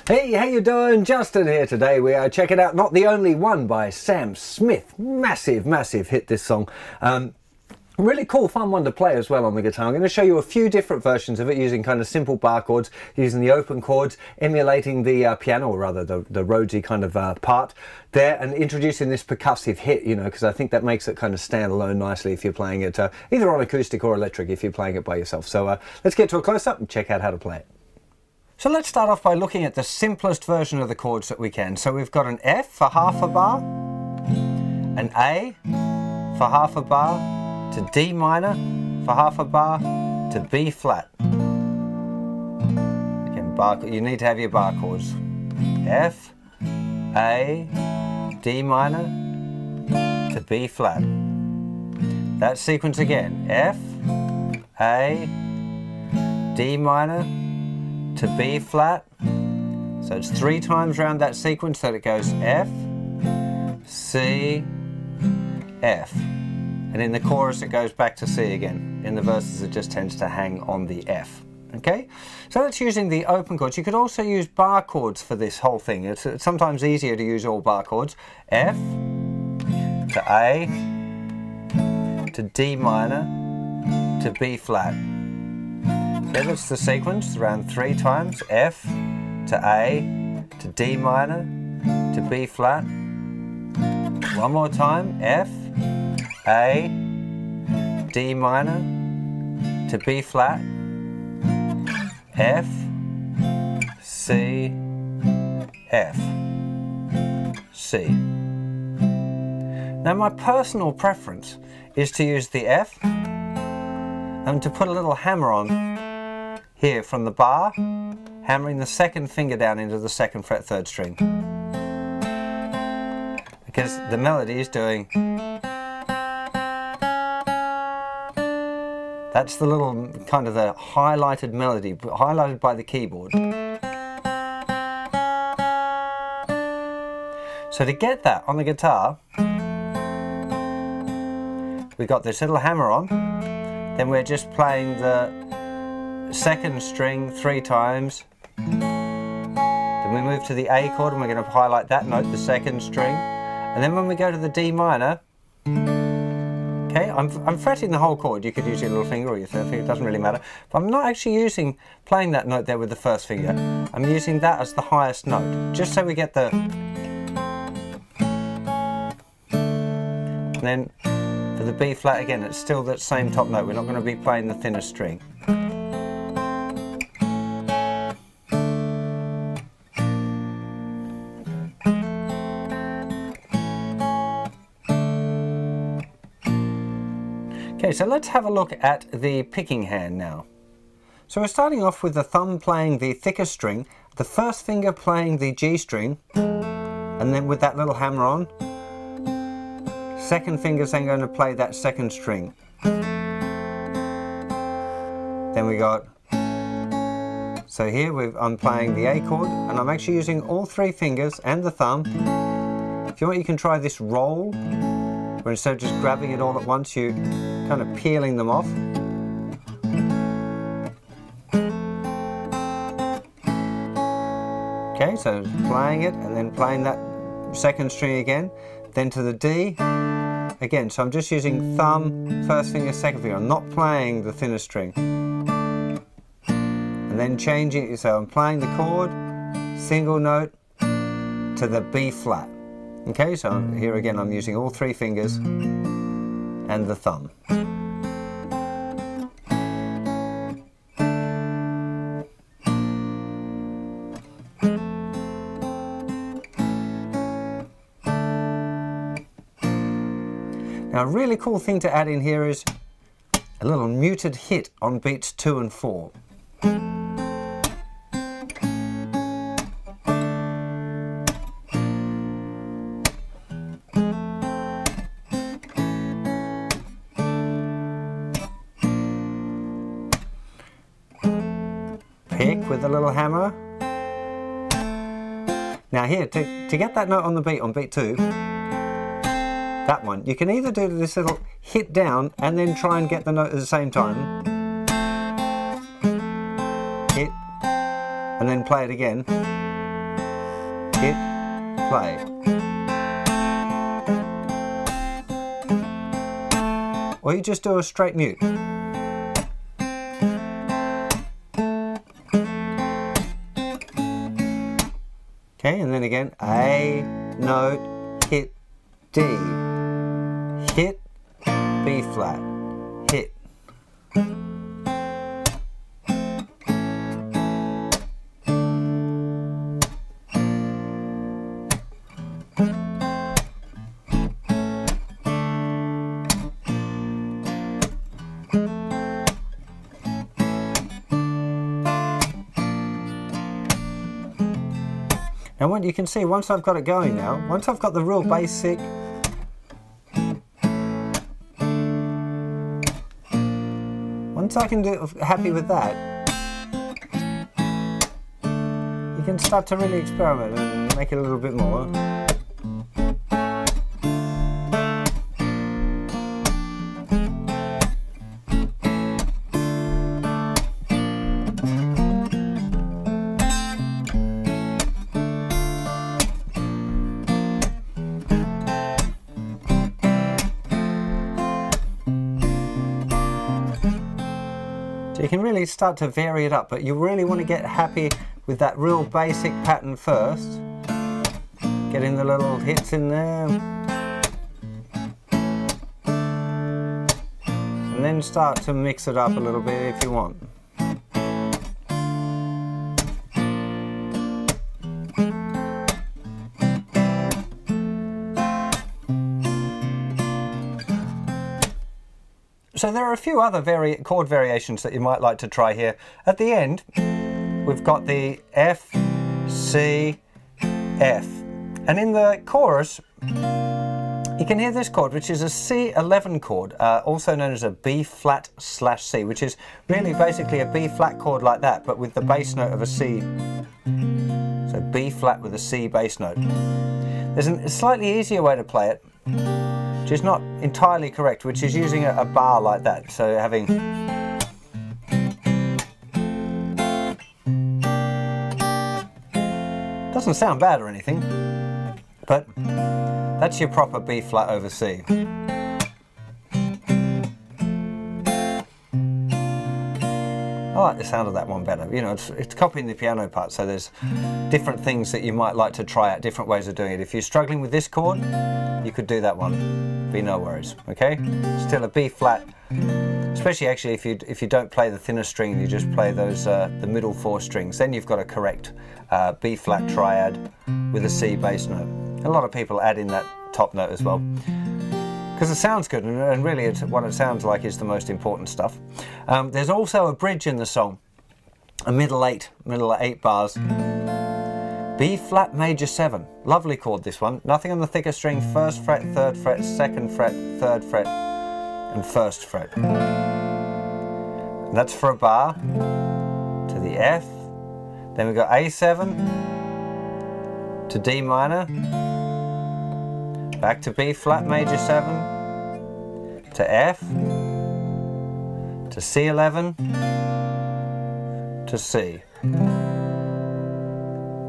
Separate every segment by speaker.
Speaker 1: Hey, how you doing? Justin here. Today we are checking out Not the Only One by Sam Smith. Massive, massive hit, this song. Really cool, fun one to play as well on the guitar. I'm going to show you a few different versions of it using kind of simple bar chords, using the open chords, emulating the piano, or rather the Rhodesy kind of part there, and introducing this percussive hit, you know, because I think that makes it kind of stand alone nicely if you're playing it either on acoustic or electric if you're playing it by yourself. So let's get to a close-up and check out how to play it. So let's start off by looking at the simplest version of the chords that we can. So we've got an F for half a bar, an A for half a bar, to D minor for half a bar, to B flat. Again, you need to have your bar chords. F, A, D minor, to B flat. That sequence again. F, A, D minor, to B flat. So it's 3 times around that sequence that it goes F, C, F. And in the chorus it goes back to C again. In the verses it just tends to hang on the F. Okay? So that's using the open chords. You could also use bar chords for this whole thing. It's sometimes easier to use all bar chords. F, to A, to D minor, to B flat. Okay, that's the sequence, around 3 times. F, to A, to D minor, to B flat. One more time. F, A, D minor, to B flat. F, C, F, C. Now my personal preference is to use the F and to put a little hammer on here from the bar, hammering the second finger down into the 2nd fret 3rd string. Because the melody is doing... That's the little kind of the highlighted melody, highlighted by the keyboard. So to get that on the guitar, we got this little hammer on, then we're just playing the 2nd string 3 times. Then we move to the A chord and we're going to highlight that note, the 2nd string. And then when we go to the D minor, okay, I'm fretting the whole chord. You could use your little finger or your 3rd finger, it doesn't really matter. But I'm not actually playing that note there with the 1st finger. I'm using that as the highest note, just so we get the... And then for the B flat again, it's still that same top note. We're not going to be playing the thinner string. Okay, so let's have a look at the picking hand now. So we're starting off with the thumb playing the thicker string, the 1st finger playing the G string, and then with that little hammer on, 2nd finger's then going to play that 2nd string. Then we got, so here I'm playing the A chord, and I'm actually using all 3 fingers and the thumb. If you want, you can try this roll, where instead of just grabbing it all at once, you kind of peeling them off. Okay, so playing it and then playing that 2nd string again, then to the D again. So I'm just using thumb, 1st finger, 2nd finger. I'm not playing the thinner string. And then changing it, so I'm playing the chord, single note to the B flat. Okay, so here again I'm using all 3 fingers and the thumb. Now a really cool thing to add in here is a little muted hit on beats 2 and 4. Pick with a little hammer. Now here, to get that note on the beat, on beat 2, that one, you can either do this little hit down and then try and get the note at the same time. Hit, and then play it again. Hit, play. Or you just do a straight mute. Okay, and then again, A, note, hit, D, hit, B flat, hit. Now what you can see, once I've got it going now, once I've got the real basic, once I can do happy with that, you can start to really experiment and make it a little bit more. So you can really start to vary it up, but you really want to get happy with that real basic pattern first. Getting the little hits in there. And then start to mix it up a little bit if you want. So there are a few other chord variations that you might like to try here. At the end, we've got the F, C, F. And in the chorus, you can hear this chord, which is a C11 chord, also known as a B flat / C, which is really basically a B flat chord like that, but with the bass note of a C. So B flat with a C bass note. There's a slightly easier way to play it, which is not entirely correct, which is using a bar like that. So having doesn't sound bad or anything, but that's your proper B flat over C. I like the sound of that one better. You know, it's copying the piano part, so there's different things that you might like to try out, different ways of doing it. If you're struggling with this chord, you could do that one. Be no worries, okay? Still a B flat, especially actually if you don't play the thinner string, you just play those the middle 4 strings. Then you've got a correct B flat triad with a C bass note. A lot of people add in that top note as well, because it sounds good, and really what it sounds like is the most important stuff. There's also a bridge in the song, a middle 8 bars. B flat major 7, lovely chord this one. Nothing on the thicker string, 1st fret, 3rd fret, 2nd fret, 3rd fret, and 1st fret. And that's for a bar to the F. Then we got A7 to D minor. Back to B flat major 7, to F, to C11, to C,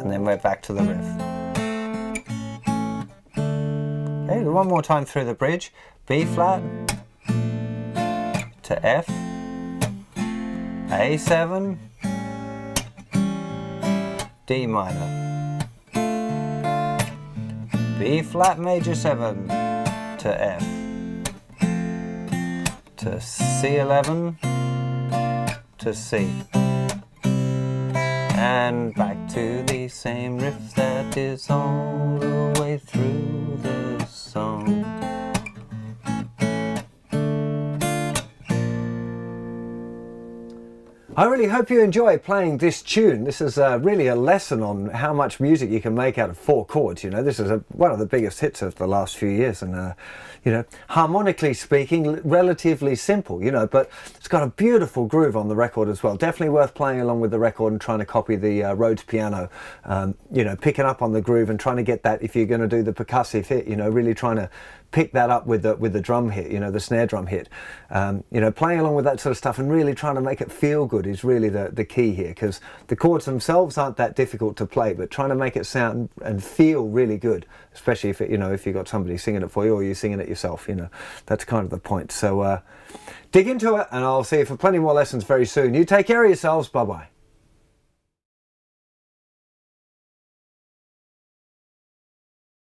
Speaker 1: and then we're back to the riff. Okay, one more time through the bridge. B flat, to F, A7, D minor. B flat major 7 to F, to C11, to C, and back to the same riff that is all the way through the song. I really hope you enjoy playing this tune. This is really a lesson on how much music you can make out of 4 chords. You know, this is one of the biggest hits of the last few years, and you know, harmonically speaking, relatively simple. You know, but it's got a beautiful groove on the record as well. Definitely worth playing along with the record and trying to copy the Rhodes piano. You know, picking up on the groove and trying to get that if you're going to do the percussive hit. You know, really trying to pick that up with the drum hit, you know, the snare drum hit. You know, playing along with that sort of stuff and really trying to make it feel good is really the key here, because the chords themselves aren't that difficult to play, but trying to make it sound and feel really good, especially if it, you know, if you've got somebody singing it for you or you're singing it yourself, you know, that's kind of the point. So dig into it, and I'll see you for plenty more lessons very soon. You take care of yourselves. Bye bye.